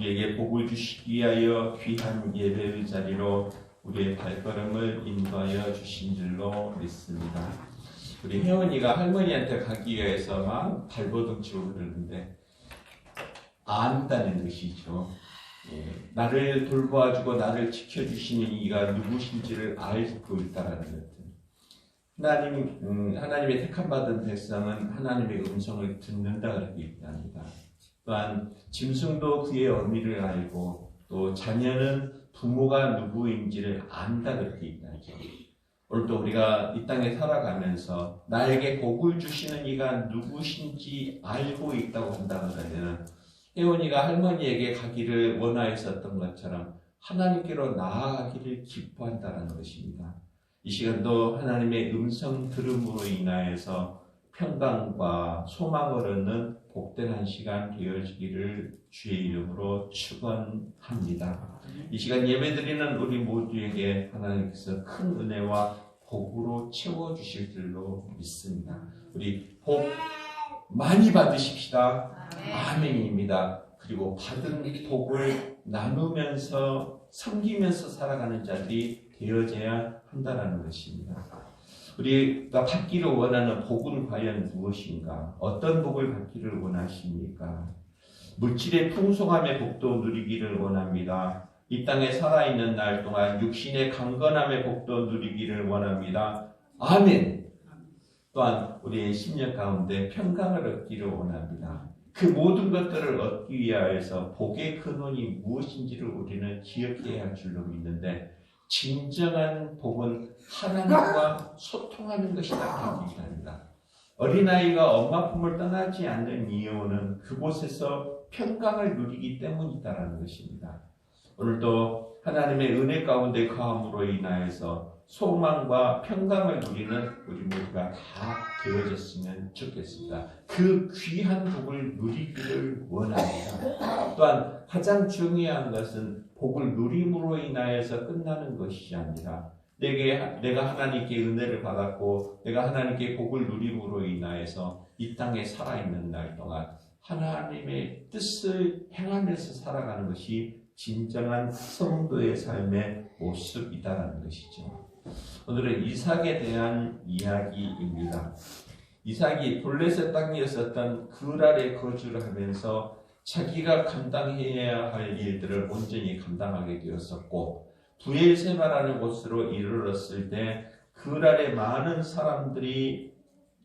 우리에게 복을 주시기 위하여 귀한 예배의 자리로 우리의 발걸음을 인도하여 주신 줄로 믿습니다. 우리 혜원이가 할머니한테 가기 위해서 막 발버둥 치고 그러는데 안다는 것이죠. 나를 돌보아주고 나를 지켜주시는 이가 누구신지를 알고 있다라는 것. 하나님의 택함받은 백성은 하나님의 음성을 듣는다 그렇게 있답니다. 또한 짐승도 그의 어미를 알고 또 자녀는 부모가 누구인지를 안다 그렇게 있다죠. 오늘도 우리가 이 땅에 살아가면서 나에게 복을 주시는 이가 누구신지 알고 있다고 한다고 하면 혜원이가 할머니에게 가기를 원하였었던 것처럼 하나님께로 나아가기를 기뻐한다는 것입니다. 이 시간도 하나님의 음성 들음으로 인하여서 평강과 소망을 얻는 복된 한 시간 되어지기를 주의 이름으로 축원합니다. 이 시간 예배드리는 우리 모두에게 하나님께서 큰 은혜와 복으로 채워주실 줄로 믿습니다. 우리 복 많이 받으십시다. 아멘입니다. 그리고 받은 복을 나누면서 섬기면서 살아가는 자들이 되어져야 한다는 것입니다. 우리가 받기를 원하는 복은 과연 무엇인가? 어떤 복을 받기를 원하십니까? 물질의 풍성함의 복도 누리기를 원합니다. 이 땅에 살아있는 날 동안 육신의 강건함의 복도 누리기를 원합니다. 아멘! 또한 우리의 심령 가운데 평강을 얻기를 원합니다. 그 모든 것들을 얻기 위하여서 복의 근원이 무엇인지를 우리는 기억해야 할 줄로 믿는데 진정한 복은 하나님과 소통하는 것이다. 그렇게 합니다. 어린아이가 엄마 품을 떠나지 않는 이유는 그곳에서 평강을 누리기 때문이다라는 것입니다. 오늘도 하나님의 은혜 가운데 거함으로 인하여서 소망과 평강을 누리는 우리 모두가 다 되어졌으면 좋겠습니다. 그 귀한 복을 누리기를 원합니다. 또한 가장 중요한 것은 복을 누림으로 인하여서 끝나는 것이 아니라 내가 하나님께 은혜를 받았고 내가 하나님께 복을 누림으로 인하여서 이 땅에 살아있는 날 동안 하나님의 뜻을 행하면서 살아가는 것이 진정한 성도의 삶의 모습이다라는 것이죠. 오늘은 이삭에 대한 이야기입니다. 이삭이 블레셋 땅이었었던 그랄에 거주를 하면서 자기가 감당해야 할 일들을 온전히 감당하게 되었었고 부엘세바라는 곳으로 이르렀을 때 그랄의 많은 사람들이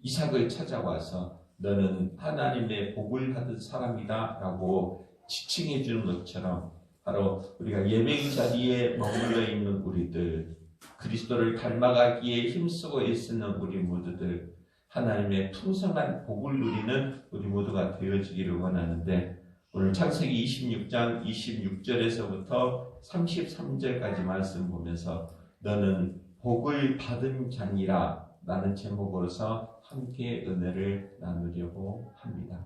이삭을 찾아와서 너는 하나님의 복을 받은 사람이다 라고 지칭해 주는 것처럼 바로 우리가 예배의 자리에 머물러 있는 우리들, 그리스도를 닮아가기에 힘쓰고 있는 우리 모두들, 하나님의 풍성한 복을 누리는 우리 모두가 되어지기를 원하는데 오늘 창세기 26장 26절에서부터 33절까지 말씀 보면서 너는 복을 받은 자니라 라는 제목으로서 함께 은혜를 나누려고 합니다.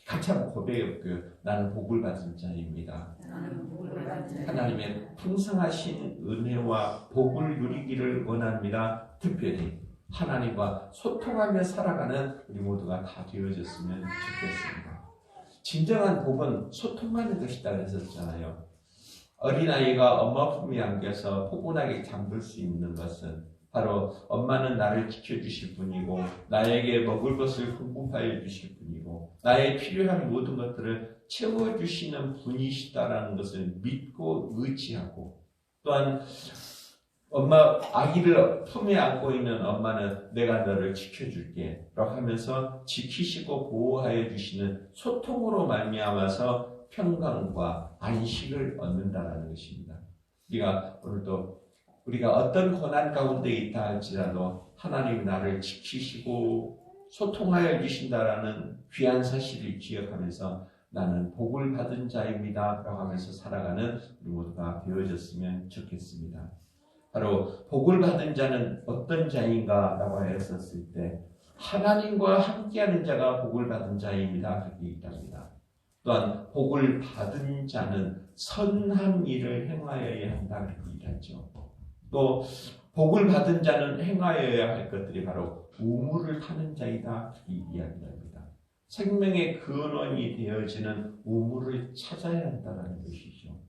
같이 한번 고백해볼게요. 나는 복을 받은 자입니다. 하나님의 풍성하신 은혜와 복을 누리기를 원합니다. 특별히 하나님과 소통하며 살아가는 우리 모두가 다 되어졌으면 좋겠습니다. 진정한 복은 소통하는 것이다 그랬었잖아요. 어린아이가 엄마 품에 안겨서 포근하게 잠들 수 있는 것은 바로 엄마는 나를 지켜주실 분이고 나에게 먹을 것을 공급하여 주실 분이고 나의 필요한 모든 것들을 채워주시는 분이시다라는 것을 믿고 의지하고 또한 아기를 품에 안고 있는 엄마는 내가 너를 지켜줄게 라고 하면서 지키시고 보호하여 주시는 소통으로 말미암아서 평강과 안식을 얻는다는 것입니다. 오늘도 우리가 어떤 고난 가운데 있다 할지라도 하나님이 나를 지키시고 소통하여 주신다라는 귀한 사실을 기억하면서 나는 복을 받은 자입니다 라고 하면서 살아가는 우리 모두가 되어졌으면 좋겠습니다. 바로 복을 받은 자는 어떤 자인가 라고 했었을 때 하나님과 함께하는 자가 복을 받은 자입니다 그렇게 있답니다. 또한 복을 받은 자는 선한 일을 행하여야 한다 그렇게 있죠. 또 복을 받은 자는 행하여야 할 것들이 바로 우물을 타는 자이다 그렇게 이야기합니다. 생명의 근원이 되어지는 우물을 찾아야 한다는 것이죠.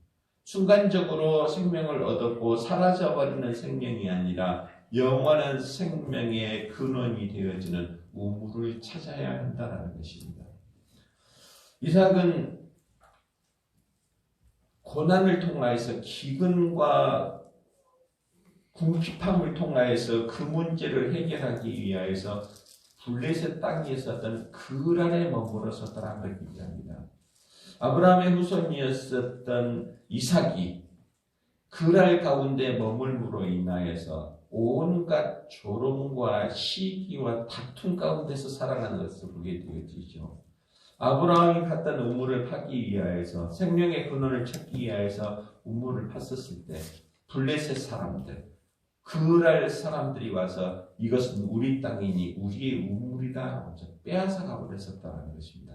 순간적으로 생명을 얻었고 사라져버리는 생명이 아니라 영원한 생명의 근원이 되어지는 우물을 찾아야 한다는 것입니다. 이삭은 고난을 통하여서 기근과 궁핍함을 통하여서 그 문제를 해결하기 위하여서 블레셋 땅에 있었던 그랄에 머물렀었더라 그렇게 얘기합니다. 아브라함의 후손이었었던 이삭이 그랄 가운데 머물므로 인하여서 온갖 조롱과 시기와 다툼 가운데서 살아가는 것을 보게 되어지죠. 아브라함이 갔던 우물을 파기 위하여서 생명의 근원을 찾기 위하여서 우물을 팠었을 때 블레셋 사람들, 그랄 사람들이 와서 이것은 우리 땅이니 우리의 우물이다 먼저 빼앗아가 버렸었다는 것입니다.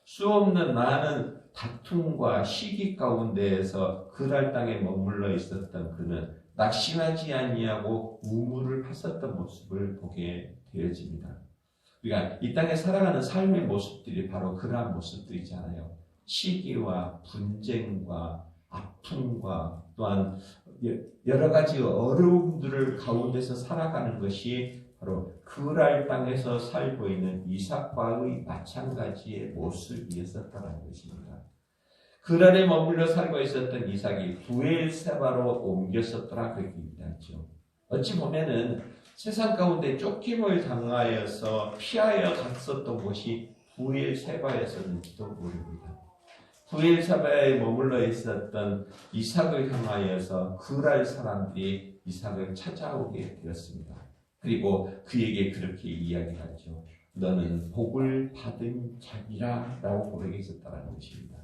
수없는 많은 다툼과 시기 가운데에서 그랄 땅에 머물러 있었던 그는 낙심하지 아니하고 우물을 팠었던 모습을 보게 되어집니다. 우리가 이 땅에 살아가는 삶의 모습들이 바로 그러한 모습들이잖아요. 시기와 분쟁과 아픔과 또한 여러 가지 어려움들을 가운데서 살아가는 것이 바로 그랄 땅에서 살고 있는 이삭과의 마찬가지의 모습이었었다는 것입니다. 그랄에 머물러 살고 있었던 이삭이 부엘세바로 옮겼었더라 그렇게 얘기하죠. 어찌 보면은 세상 가운데 쫓김을 당하여서 피하여 갔었던 곳이 부엘세바였었는지도 모릅니다. 부엘세바에 머물러 있었던 이삭을 향하여서 그랄 사람들이 이삭을 찾아오게 되었습니다. 그리고 그에게 그렇게 이야기하죠. 너는 복을 받은 자기라 라고 고백했었다는 것입니다.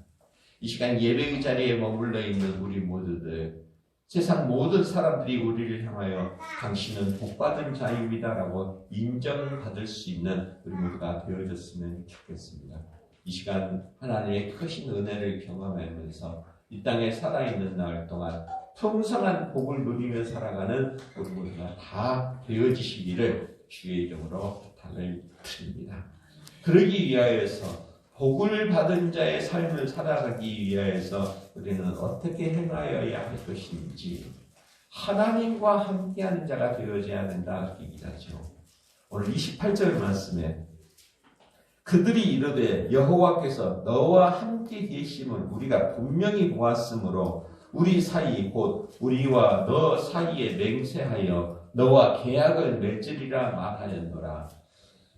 이 시간 예배의 자리에 머물러 있는 우리 모두들, 세상 모든 사람들이 우리를 향하여 당신은 복받은 자입니다 라고 인정받을 수 있는 우리 모두가 되어졌으면 좋겠습니다. 이 시간 하나님의 크신 은혜를 경험하면서 이 땅에 살아있는 날 동안 풍성한 복을 누리며 살아가는 우리 모두가 다 되어지시기를 주의 이름으로 부탁을 드립니다. 그러기 위하여서 복을 받은 자의 삶을 살아가기 위하여서 우리는 어떻게 행하여야 할 것인지 하나님과 함께하는 자가 되어져야 된다 얘기하죠. 오늘 28절 말씀에 그들이 이르되 여호와께서 너와 함께 계심을 우리가 분명히 보았으므로 우리 사이 곧 우리와 너 사이에 맹세하여 너와 계약을 맺으리라 말하였노라.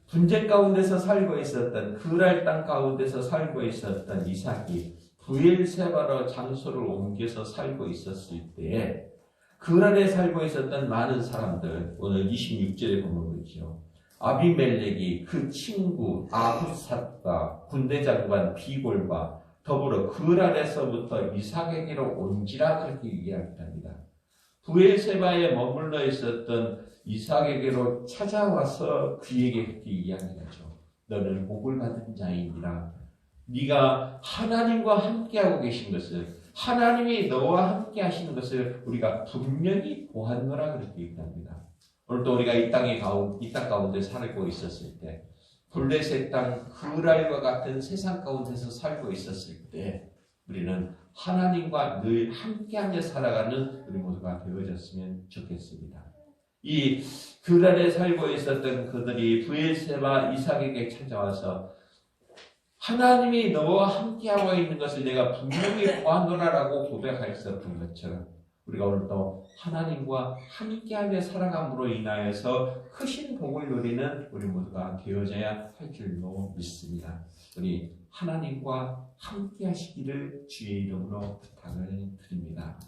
분쟁 가운데서 살고 있었던 그랄 땅 가운데서 살고 있었던 이삭이 부엘세바로 장소를 옮겨서 살고 있었을 때에 그랄에 살고 있었던 많은 사람들, 오늘 26절에 보면 그렇죠. 아비멜렉이 그 친구 아ಹು삿과 군대장관 비골과 더불어 그랄에서부터 이삭에게로 온지라 그렇게 이야기합니다. 부엘세바에 머물러 있었던 이삭에게로 찾아와서 그에게 그렇게 이야기하죠. 너는 복을 받은 자이니라. 네가 하나님과 함께하고 계신 것을, 하나님이 너와 함께 하시는 것을 우리가 분명히 보았노라 그렇게 얘기합니다. 오늘도 우리가 이 땅 가운데 살고 있었을 때, 블레셋 땅 그랄과 같은 세상 가운데서 살고 있었을 때 우리는 하나님과 늘 함께하며 살아가는 우리 모두가 되어졌으면 좋겠습니다. 이 그랄에 살고 있었던 그들이 부엘세바 이삭에게 찾아와서 하나님이 너와 함께하고 있는 것을 내가 분명히 보았노라라고 고백하였었던 것처럼 우리가 오늘도 하나님과 함께하며 살아감으로 인하여서 크신 복을 누리는 우리 모두가 되어져야 할 줄로 믿습니다. 우리 하나님과 함께 하시기를 주의 이름으로 부탁을 드립니다.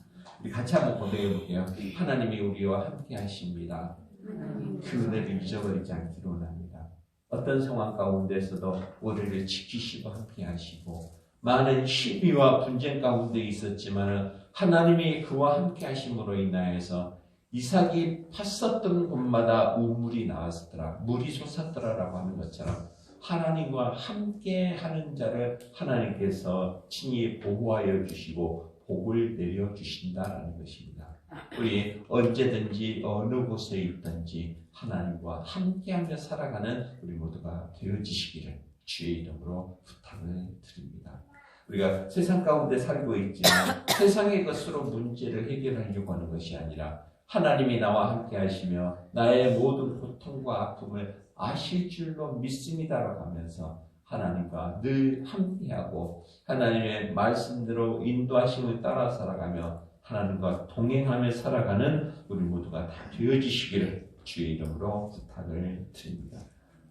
우리 같이 한번 고백해 볼게요. 하나님이 우리와 함께 하십니다. 그 은혜를 잊어버리지 않기를 원합니다. 어떤 상황 가운데서도 우리를 지키시고 함께 하시고 많은 시비와 분쟁 가운데 있었지만 하나님이 그와 함께 하심으로 인하여서 이삭이 팠었던 곳마다 우물이 나왔더라, 물이 솟았더라라고 하는 것처럼 하나님과 함께 하는 자를 하나님께서 친히 보호하여 주시고 복을 내려 주신다라는 것입니다. 우리 언제든지 어느 곳에 있든지 하나님과 함께하며 살아가는 우리 모두가 되어지시기를 주의 이름으로 부탁을 드립니다. 우리가 세상 가운데 살고 있지만 세상의 것으로 문제를 해결하려고 하는 것이 아니라 하나님이 나와 함께 하시며 나의 모든 고통과 아픔을 아실 줄로 믿습니다라고 하면서 하나님과 늘 함께하고 하나님의 말씀대로 인도하심을 따라 살아가며 하나님과 동행하며 살아가는 우리 모두가 다 되어지시기를 주의 이름으로 부탁을 드립니다.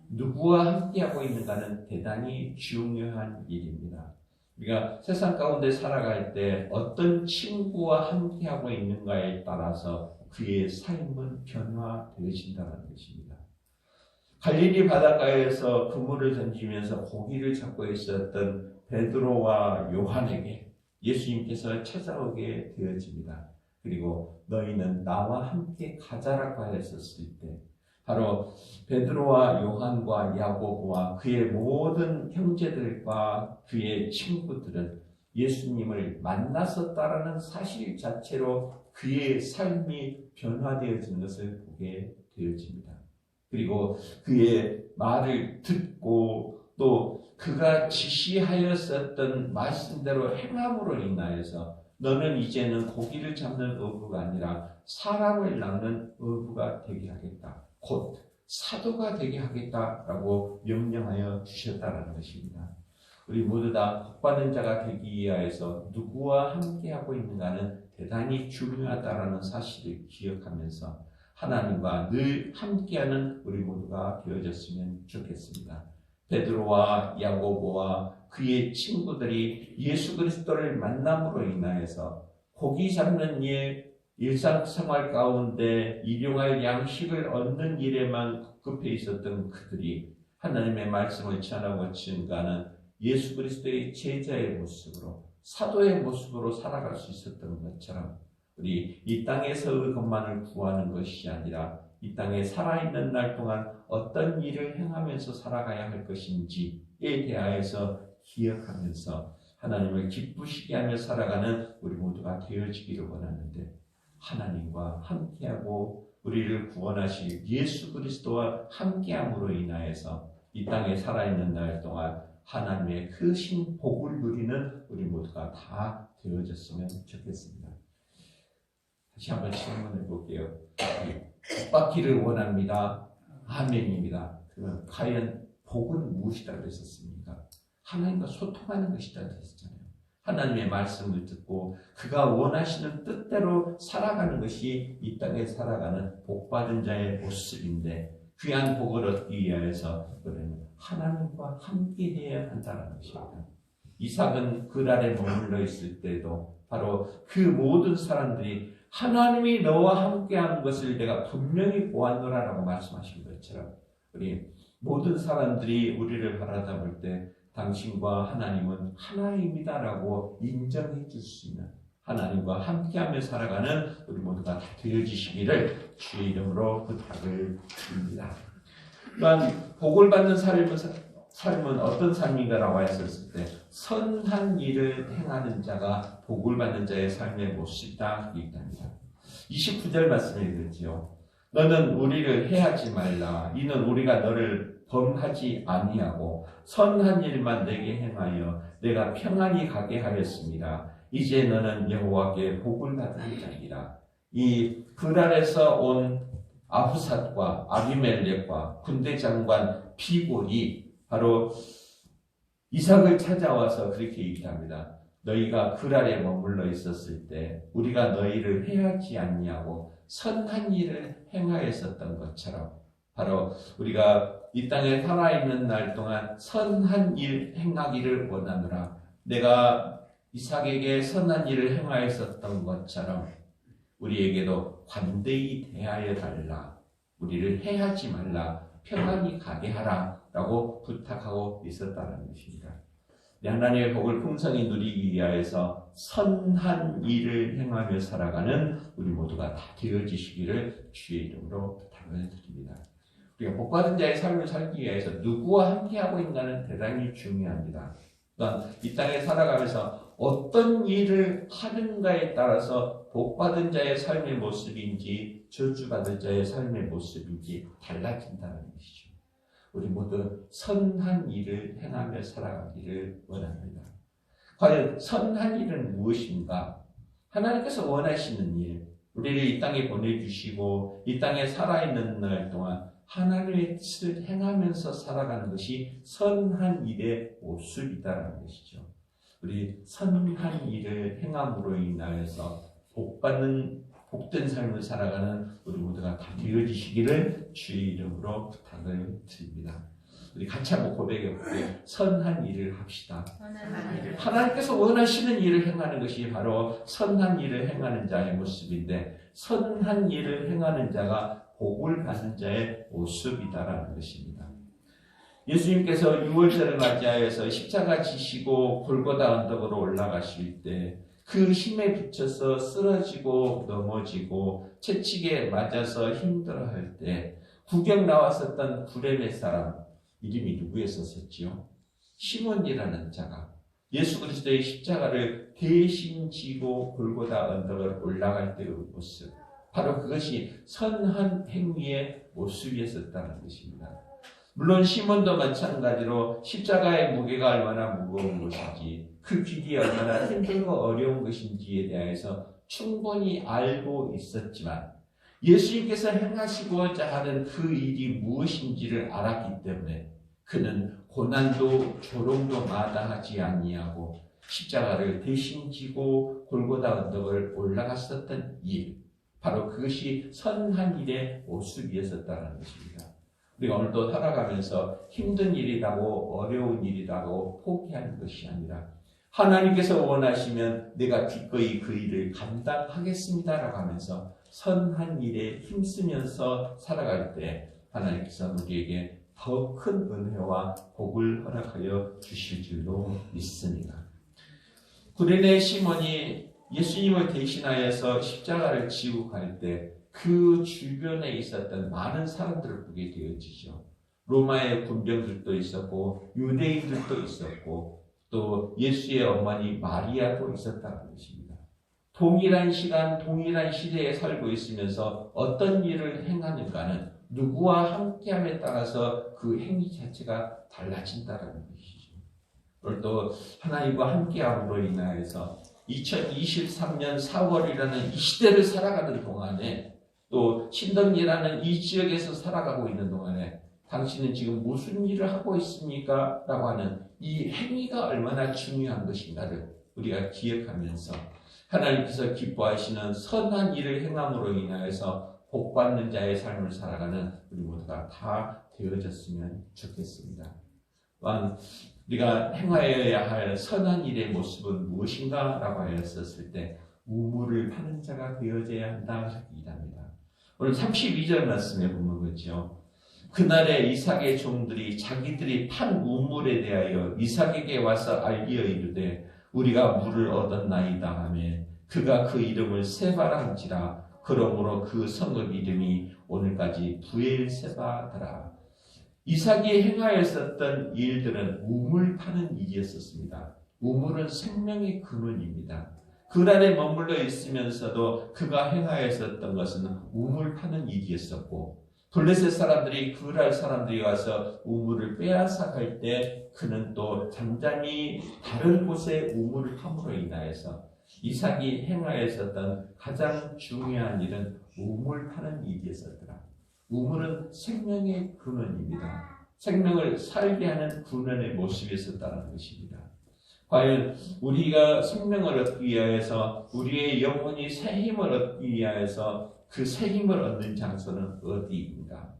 누구와 함께하고 있는가는 대단히 중요한 일입니다. 우리가 세상 가운데 살아갈 때 어떤 친구와 함께하고 있는가에 따라서 그의 삶은 변화되어진다는 것입니다. 갈릴리 바닷가에서 그물을 던지면서 고기를 잡고 있었던 베드로와 요한에게 예수님께서 찾아오게 되어집니다. 그리고 너희는 나와 함께 가자라고 하셨을 때 바로 베드로와 요한과 야고보와 그의 모든 형제들과 그의 친구들은 예수님을 만났었다라는 사실 자체로 그의 삶이 변화되어지는 것을 보게 되어집니다. 그리고 그의 말을 듣고 또 그가 지시하였었던 말씀대로 행함으로 인하여서 너는 이제는 고기를 잡는 어부가 아니라 사람을 낚는 어부가 되게 하겠다. 곧 사도가 되게 하겠다라고 명령하여 주셨다는 것입니다. 우리 모두 다 복받은 자가 되기 위하여서 누구와 함께하고 있는가는 대단히 중요하다라는 사실을 기억하면서 하나님과 늘 함께하는 우리 모두가 되어졌으면 좋겠습니다. 베드로와 야고보와 그의 친구들이 예수 그리스도를 만남으로 인하여서 고기 잡는 일, 일상생활 가운데 일용할 양식을 얻는 일에만 급급해 있었던 그들이 하나님의 말씀을 전하고 증거하는 예수 그리스도의 제자의 모습으로 사도의 모습으로 살아갈 수 있었던 것처럼 우리 이 땅에서의 것만을 구하는 것이 아니라 이 땅에 살아있는 날 동안 어떤 일을 행하면서 살아가야 할 것인지에 대하여서 기억하면서 하나님을 기쁘시게 하며 살아가는 우리 모두가 되어지기를 원하는데 하나님과 함께하고 우리를 구원하실 예수 그리스도와 함께함으로 인하여서 이 땅에 살아있는 날 동안 하나님의 크신 복을 누리는 우리 모두가 다 되어졌으면 좋겠습니다. 다시 한번 질문해 볼게요. 복 받기를 원합니다. 아멘입니다. 그러면 과연 복은 무엇이라고 그랬었습니까? 하나님과 소통하는 것이라고 했잖아요. 하나님의 말씀을 듣고 그가 원하시는 뜻대로 살아가는 것이 이 땅에 살아가는 복받은 자의 모습인데 귀한 복을 얻기 위하여서 우리는 하나님과 함께해야 한다는 것입니다. 이삭은 그랄에 머물러 있을 때도 바로 그 모든 사람들이 하나님이 너와 함께하는 것을 내가 분명히 보았노라라고 말씀하신 것처럼 우리 모든 사람들이 우리를 바라볼 때 당신과 하나님은 하나입니다라고 인정해 줄 수 있는 하나님과 함께하며 살아가는 우리 모두가 다 되어지시기를 주의 이름으로 부탁을 드립니다. 또한 복을 받는 삶은 어떤 삶인가라고 했었을 때 선한 일을 행하는 자가 복을 받는 자의 삶의 모습이다 있답니다. 29절 말씀을 읽었지요. 너는 우리를 해하지 말라. 이는 우리가 너를 범하지 아니하고 선한 일만 내게 행하여 내가 평안히 가게 하였습니다. 이제 너는 여호와께 복을 받은 자이라. 이 그랄에서 온 아후삿과 아비멜렉과 군대 장관 비골이 바로 이삭을 찾아와서 그렇게 얘기합니다. 너희가 그랄에 머물러 있었을 때 우리가 너희를 해하지 아니하고 선한 일을 행하였었던 것처럼 바로 우리가 이 땅에 살아있는 날 동안 선한 일 행하기를 원하노라. 내가 이삭에게 선한 일을 행하였었던 것처럼 우리에게도 관대히 대하여 달라. 우리를 해하지 말라. 평안히 가게 하라. 라고 부탁하고 있었다는 것입니다. 하나님의 복을 풍성히 누리기 위하여서 선한 일을 행하며 살아가는 우리 모두가 다 되어지시기를 주의 이름으로 부탁을 드립니다. 우리가 복받은 자의 삶을 살기 위해서 누구와 함께하고 있는가는 대단히 중요합니다. 또한 이 땅에 살아가면서 어떤 일을 하는가에 따라서 복받은 자의 삶의 모습인지 저주받을 자의 삶의 모습인지 달라진다는 것이죠. 우리 모두 선한 일을 행하며 살아가기를 원합니다. 과연 선한 일은 무엇인가? 하나님께서 원하시는 일, 우리를 이 땅에 보내주시고 이 땅에 살아있는 날 동안 하나님의 뜻을 행하면서 살아가는 것이 선한 일의 모습이다라는 것이죠. 우리 선한 일을 행함으로 인하여서 복된 삶을 살아가는 우리 모두가 다 되어지시기를 주의 이름으로 부탁을 드립니다. 우리 같이 한번 고백해볼게요. 선한 일을 합시다. 하나님께서 원하시는 일을 행하는 것이 바로 선한 일을 행하는 자의 모습인데, 선한 일을 행하는 자가 복을 받는 자의 모습이다라는 것입니다. 예수님께서 6월절을 맞이하여서 십자가 지시고 골고다 언덕으로 올라가실 때 그 힘에 비쳐서 쓰러지고 넘어지고 채찍에 맞아서 힘들어할 때 구경 나왔었던 구레네 사람 이름이 누구였었지요? 시몬이라는 자가 예수 그리스도의 십자가를 대신 지고 골고다 언덕을 올라갈 때의 모습, 바로 그것이 선한 행위의 모습이었었다는 것입니다. 물론 시몬도 마찬가지로 십자가의 무게가 얼마나 무거운 것인지, 그 길이 얼마나 힘들고 어려운 것인지에 대해서 충분히 알고 있었지만 예수님께서 행하시고자 하는 그 일이 무엇인지를 알았기 때문에 그는 고난도 조롱도 마다하지 아니하고 십자가를 대신 지고 골고다 언덕을 올라갔었던 일, 바로 그것이 선한 일의 모습이었었다는 것입니다. 우리가 오늘도 살아가면서 힘든 일이라고 어려운 일이라고 포기하는 것이 아니라 하나님께서 원하시면 내가 기꺼이 그 일을 감당하겠습니다라고 하면서 선한 일에 힘쓰면서 살아갈 때 하나님께서 우리에게 더 큰 은혜와 복을 허락하여 주실 줄로 믿습니다. 구레네 시몬이 예수님을 대신하여서 십자가를 지고 갈 때 그 주변에 있었던 많은 사람들을 보게 되어지죠. 로마의 군병들도 있었고 유대인들도 있었고 또 예수의 어머니 마리아도 있었다는 것입니다. 동일한 시간, 동일한 시대에 살고 있으면서 어떤 일을 행하는가는 누구와 함께함에 따라서 그 행위 자체가 달라진다는 것이죠. 오늘도 하나님과 함께함으로 인하여서 2023년 4월이라는 이 시대를 살아가는 동안에 또 신덕리라는 이 지역에서 살아가고 있는 동안에 당신은 지금 무슨 일을 하고 있습니까? 라고 하는 이 행위가 얼마나 중요한 것인가를 우리가 기억하면서 하나님께서 기뻐하시는 선한 일을 행함으로 인하여서 복받는 자의 삶을 살아가는 우리 모두가 다 되어졌으면 좋겠습니다. 또한 우리가 행하여야 할 선한 일의 모습은 무엇인가? 라고 하였었을 때 우물을 파는 자가 되어져야 한다 이랍니다. 오늘 32절 말씀에 보면 그렇죠. 그날에 이삭의 종들이 자기들이 판 우물에 대하여 이삭에게 와서 알리어 이르되 우리가 물을 얻었나이다 하매 그가 그 이름을 세바란지라. 그러므로 그 성읍 이름이 오늘까지 부엘세바더라. 이삭이 행하였었던 일들은 우물 파는 일이었었습니다. 우물은 생명의 근원입니다. 그 안에 머물러 있으면서도 그가 행하였었던 것은 우물 파는 일이었었고 블레셋 사람들이 그랄 사람들이 와서 우물을 빼앗아 갈 때 그는 또 잠잠히 다른 곳에 우물을 탐으로 인하여서 이삭이 행하였었던 가장 중요한 일은 우물 파는 일이었더라. 우물은 생명의 근원입니다. 생명을 살게 하는 근원의 모습이었다는 것입니다. 과연 우리가 생명을 얻기 위하여서 우리의 영혼이 새 힘을 얻기 위하여서 그 새 힘을 얻는 장소는 어디입니까?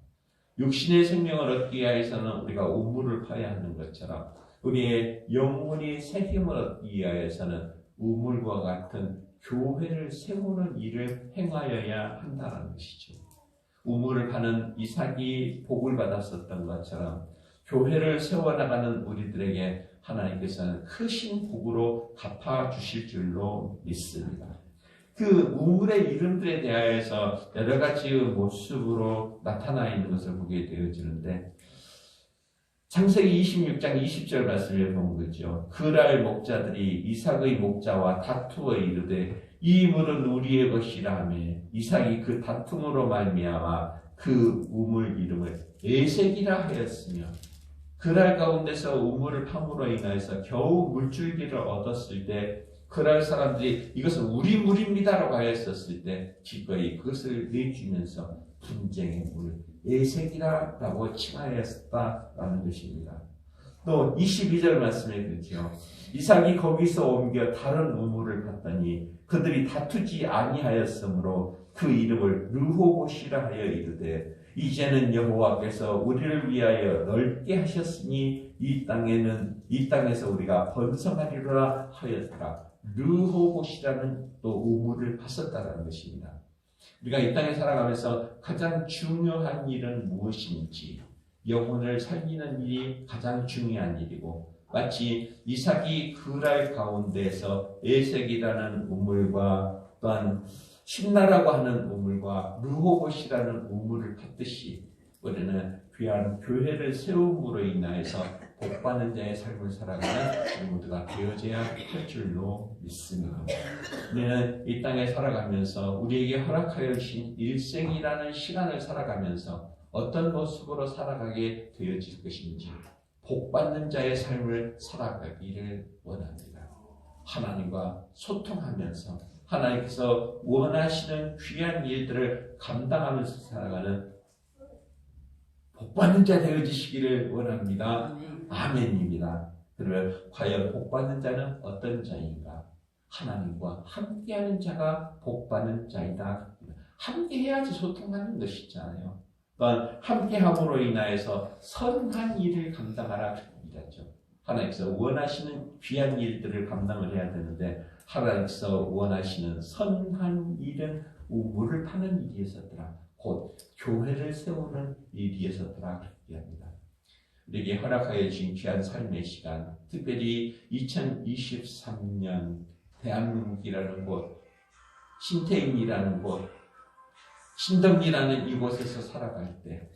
육신의 생명을 얻기 위하여서는 우리가 우물을 파야 하는 것처럼 우리의 영혼이 새 힘을 얻기 위하여서는 우물과 같은 교회를 세우는 일을 행하여야 한다는 것이죠. 우물을 파는 이삭이 복을 받았었던 것처럼 교회를 세워나가는 우리들에게 하나님께서는 크신 복으로 갚아주실 줄로 믿습니다. 그 우물의 이름들에 대하여서 여러 가지 모습으로 나타나 있는 것을 보게 되어지는데 창세기 26장 20절 말씀을 보면 그렇죠. 그랄 목자들이 이삭의 목자와 다투어 이르되 이 물은 우리의 것이라며 이삭이 그 다툼으로 말미암아 그 우물 이름을 에색이라 하였으며 그날 가운데서 우물을 파므로 인하여서 겨우 물줄기를 얻었을 때 그날 사람들이 이것은 우리 물입니다라고 하였었을 때 기꺼이 그것을 내주면서 분쟁의 물 에색이라고 칭하였다라는 것입니다. 또 22절 말씀에 그렇죠. 이삭이 거기서 옮겨 다른 우물을 봤더니 그들이 다투지 아니하였으므로 그 이름을 르호봇이라 하여 이르되 이제는 여호와께서 우리를 위하여 넓게 하셨으니 이 땅에서 우리가 번성하리라 하였더라. 르호봇이라는 또 우물을 봤었다라는 것입니다. 우리가 이 땅에 살아가면서 가장 중요한 일은 무엇인지 영혼을 살리는 일이 가장 중요한 일이고 마치 이삭이 그랄 가운데에서 에색이라는 우물과 또한 신나라고 하는 우물과 르호봇이라는 우물을 팠듯이 우리는 귀한 교회를 세움으로 인하여서 복받는 자의 삶을 살아가는 우리 모두가 되어져야 할 줄로 믿습니다. 우리는 이 땅에 살아가면서 우리에게 허락하여 주신 일생이라는 시간을 살아가면서 어떤 모습으로 살아가게 되어질 것인지 복받는 자의 삶을 살아가기를 원합니다. 하나님과 소통하면서 하나님께서 원하시는 귀한 일들을 감당하면서 살아가는 복받는 자 되어지시기를 원합니다. 아멘입니다. 그러면 과연 복받는 자는 어떤 자인가? 하나님과 함께하는 자가 복받는 자이다. 함께해야지 소통하는 것이잖아요. 또한 함께함으로 인하여서 선한 일을 감당하라 이라죠. 하나님께서 원하시는 귀한 일들을 감당을 해야 되는데 하나님께서 원하시는 선한 일은 우물을 파는 일이었더라. 곧 교회를 세우는 일이었더라 그렇게 합니다. 우리에게 허락하여 주신 귀한 삶의 시간, 특별히 2023년 대한민국이라는 곳, 신태임이라는 곳, 신덕이라는 이곳에서 살아갈 때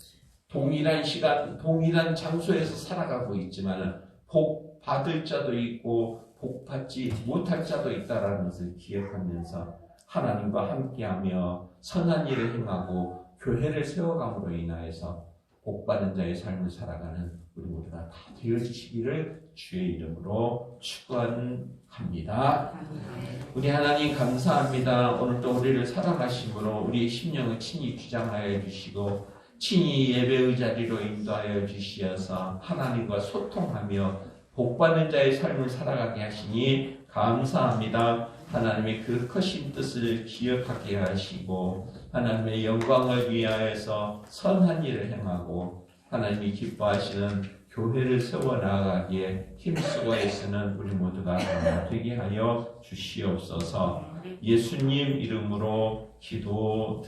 동일한 시간, 동일한 장소에서 살아가고 있지만 복 받을 자도 있고 복 받지 못할 자도 있다라는 것을 기억하면서 하나님과 함께하며 선한 일을 행하고 교회를 세워감으로 인하여서 복받는 자의 삶을 살아가는 우리 모두가 다 되어주시기를 주의 이름으로 축원합니다. 우리 하나님 감사합니다. 오늘도 우리를 사랑하심으로 우리의 심령을 친히 주장하여 주시고 친히 예배의 자리로 인도하여 주시어서 하나님과 소통하며 복받는 자의 삶을 살아가게 하시니 감사합니다. 하나님의 그 크신 뜻을 기억하게 하시고 하나님의 영광을 위하여서 선한 일을 행하고 하나님이 기뻐하시는 교회를 세워나가기에 힘쓰고 애쓰는 우리 모두가 되게 하여 주시옵소서. 예수님 이름으로 기도